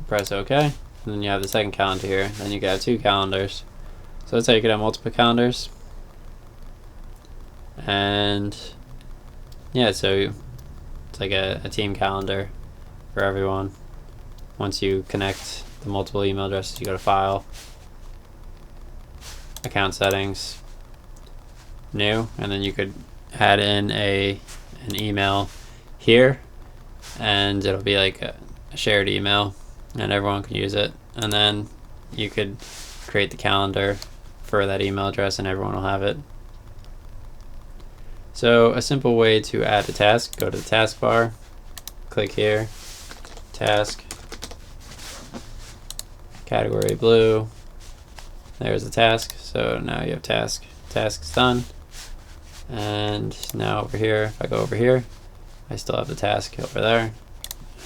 press OK, and then you have the second calendar here. Then you can have 2 calendars. So that's how you could have multiple calendars. And yeah, so it's like a team calendar for everyone. Once you connect the multiple email addresses, you go to File, Account Settings, New, and then you could add in an email here, and it'll be like a shared email, and everyone can use it. And then you could create the calendar for that email address, and everyone will have it. So a simple way to add a task: go to the taskbar, click here, task, category blue. There's the task. So now you have task. Task's done. And now over here, if I go over here, I still have the task over there.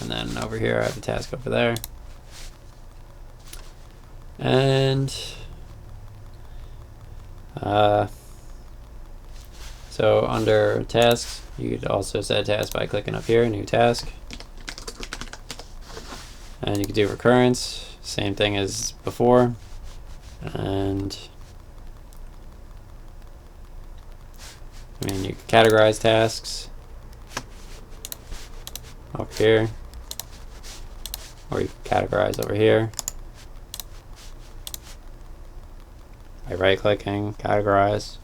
and then over here I have a task over there. And so under tasks, you could also set a task by clicking up here, new task. And you could do recurrence, same thing as before. And I mean, you can categorize tasks up here, or you can categorize over here by right-clicking, categorize.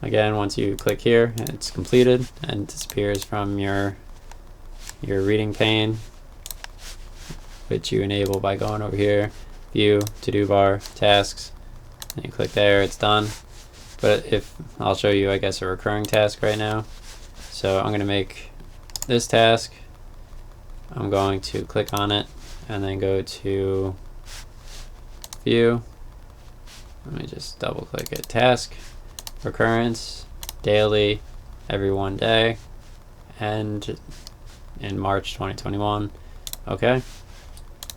Again, once you click here, it's completed and disappears from your reading pane, which you enable by going over here, view, to-do bar, tasks, and you click there, it's done. But if I'll show you, I guess, a recurring task right now. So I'm going to make this task. I'm going to click on it and then go to view. Let me just double click it. Task, recurrence, daily, every 1 day, and in March 2021. Okay,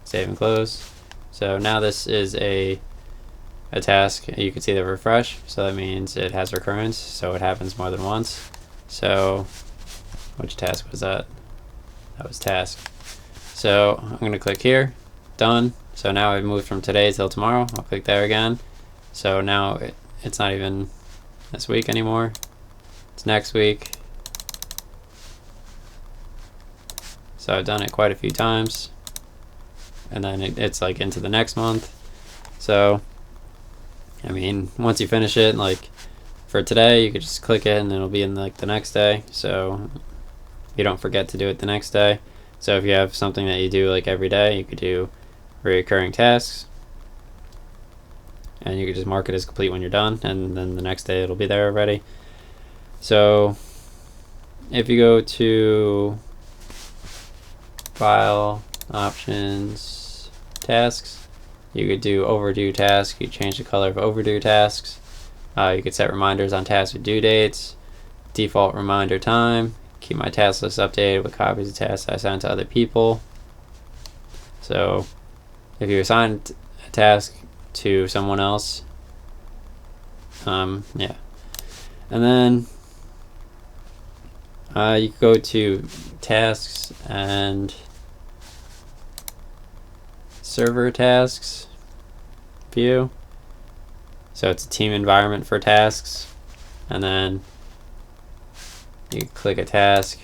save and close. So now this is a task. You can see the refresh, so that means it has recurrence, so it happens more than once. So which task was that? That was task. So I'm going to click here, done. So now it moved from today till tomorrow. I'll click there again. So now it's not even this week anymore, it's next week. So I've done it quite a few times, and then it's like into the next month. So I mean, once you finish it, like for today, you could just click it and it'll be in like the next day, so you don't forget to do it the next day. So if you have something that you do like every day, you could do recurring tasks, and you could just mark it as complete when you're done, and then the next day it'll be there already. So if you go to File, Options, Tasks, you could do overdue tasks. You change the color of overdue tasks. You could set reminders on tasks with due dates, default reminder time, keep my task list updated with copies of tasks I assign to other people. So if you assign a task to someone else, yeah. And then you can go to tasks and server tasks view. So it's a team environment for tasks, and then you click a task,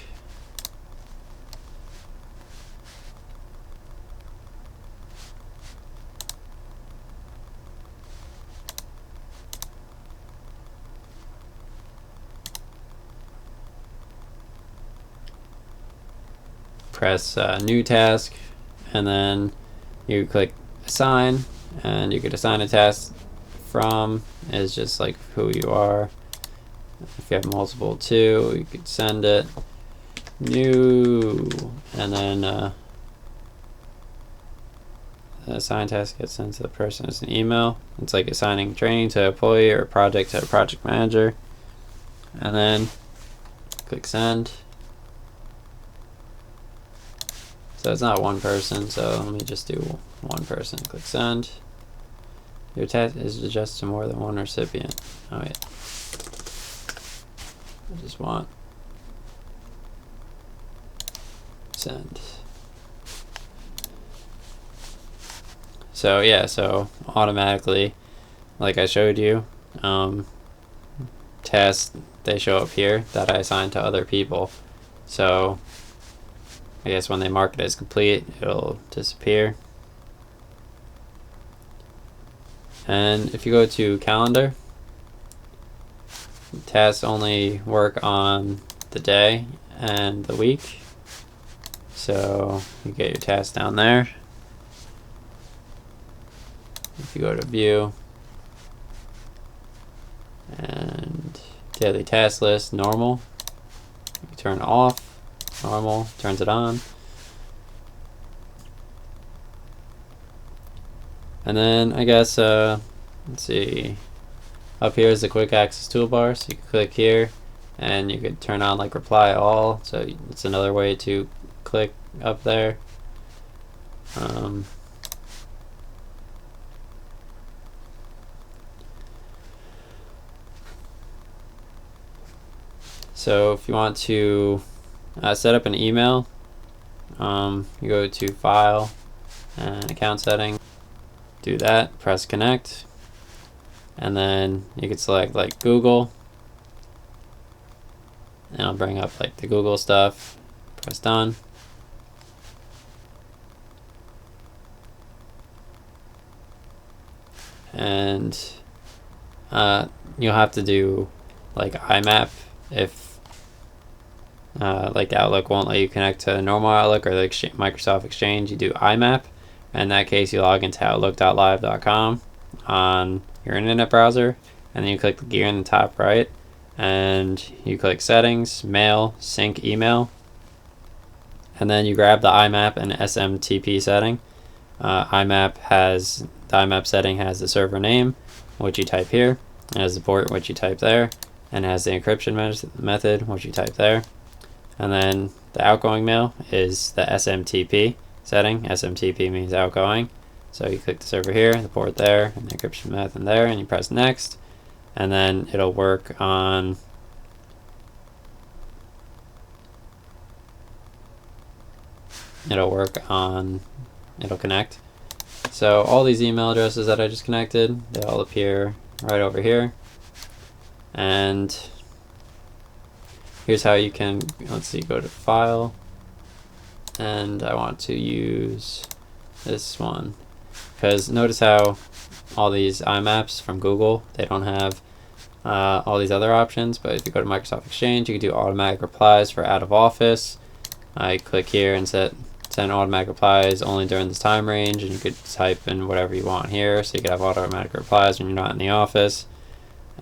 press new task, and then you click assign, and you could assign a task from is just like who you are. If you have multiple too, you could send it new, and then the assigned task gets sent to the person as an email. It's like assigning training to an employee or a project to a project manager, and then click send. So it's not one person, so let me just do one person. Click send. Your task is addressed to more than one recipient. Oh wait, I just want send. So yeah, so automatically, like I showed you, tasks, they show up here that I assigned to other people. So I guess when they mark it as complete, it'll disappear. And if you go to calendar, tasks only work on the day and the week. So you get your tasks down there. If you go to view and daily task list, normal, you turn off. Normal turns it on. And then I guess let's see, up here is the quick access toolbar, so you can click here and you could turn on like reply all, so it's another way to click up there. So if you want to set up an email, you go to File and Account Setting, do that, press Connect, and then you can select like Google, and I'll bring up like the Google stuff, press Done. And you'll have to do like IMAP if like Outlook won't let you connect to normal Outlook or the Microsoft Exchange. You do IMAP. In that case, you log into outlook.live.com on your internet browser, and then you click the gear in the top right, and you click Settings, Mail, Sync Email, and then you grab the IMAP and SMTP setting. The IMAP setting has the server name, which you type here, and has the port, which you type there, and has the encryption method, which you type there. And then the outgoing mail is the SMTP setting. SMTP means outgoing. So you click the server here, the port there, and the encryption method there, and you press next. And then it'll work on it'll connect. So all these email addresses that I just connected, they all appear right over here. And here's how you can, let's see, go to File, and I want to use this one, because notice how all these IMAPs from Google, they don't have all these other options. But if you go to Microsoft Exchange, you can do automatic replies for out of office. I click here and send automatic replies only during this time range, and you could type in whatever you want here, so you could have automatic replies when you're not in the office.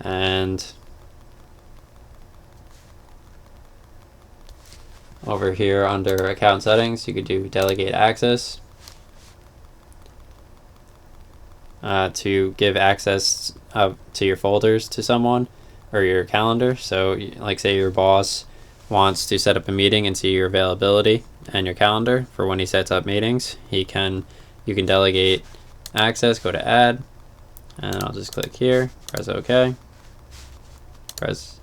And over here under account settings, you could do delegate access to give access to your folders to someone or your calendar. So like say your boss wants to set up a meeting and see your availability and your calendar for when he sets up meetings, you can delegate access. Go to add, and I'll just click here, press OK, press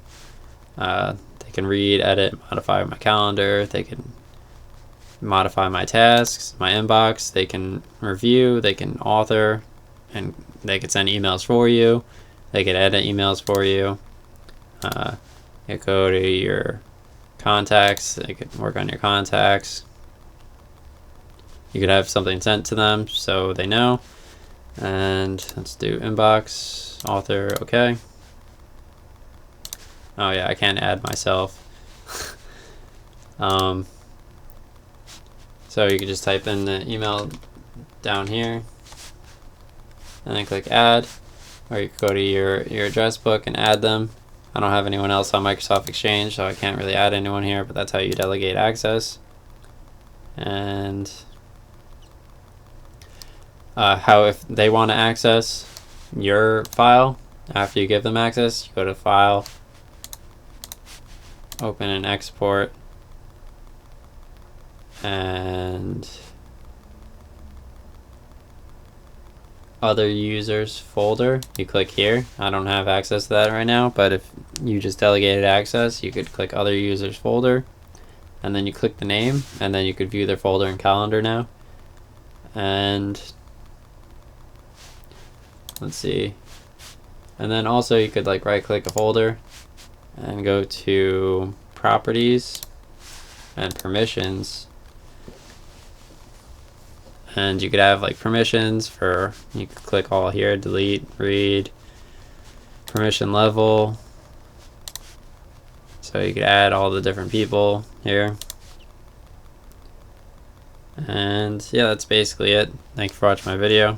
they can read, edit, modify my calendar, they can modify my tasks, my inbox, they can review, they can author, and they can send emails for you, they can edit emails for you. You go to your contacts, they could work on your contacts. You could have something sent to them so they know. And let's do inbox, author, okay. Oh yeah, I can't add myself. So you could just type in the email down here and then click add, or you could go to your address book and add them. I don't have anyone else on Microsoft Exchange, so I can't really add anyone here, but that's how you delegate access. And how if they want to access your file after you give them access, you go to File, Open and Export, and Other Users folder. You click here. I don't have access to that right now, but if you just delegated access, you could click Other Users folder, and then you click the name, and then you could view their folder and calendar now. And let's see. And then also you could like right click a folder and go to Properties and Permissions, and you could have like permissions for, you could click all here, delete, read, permission level, so you could add all the different people here. And yeah, that's basically it. Thank you for watching my video.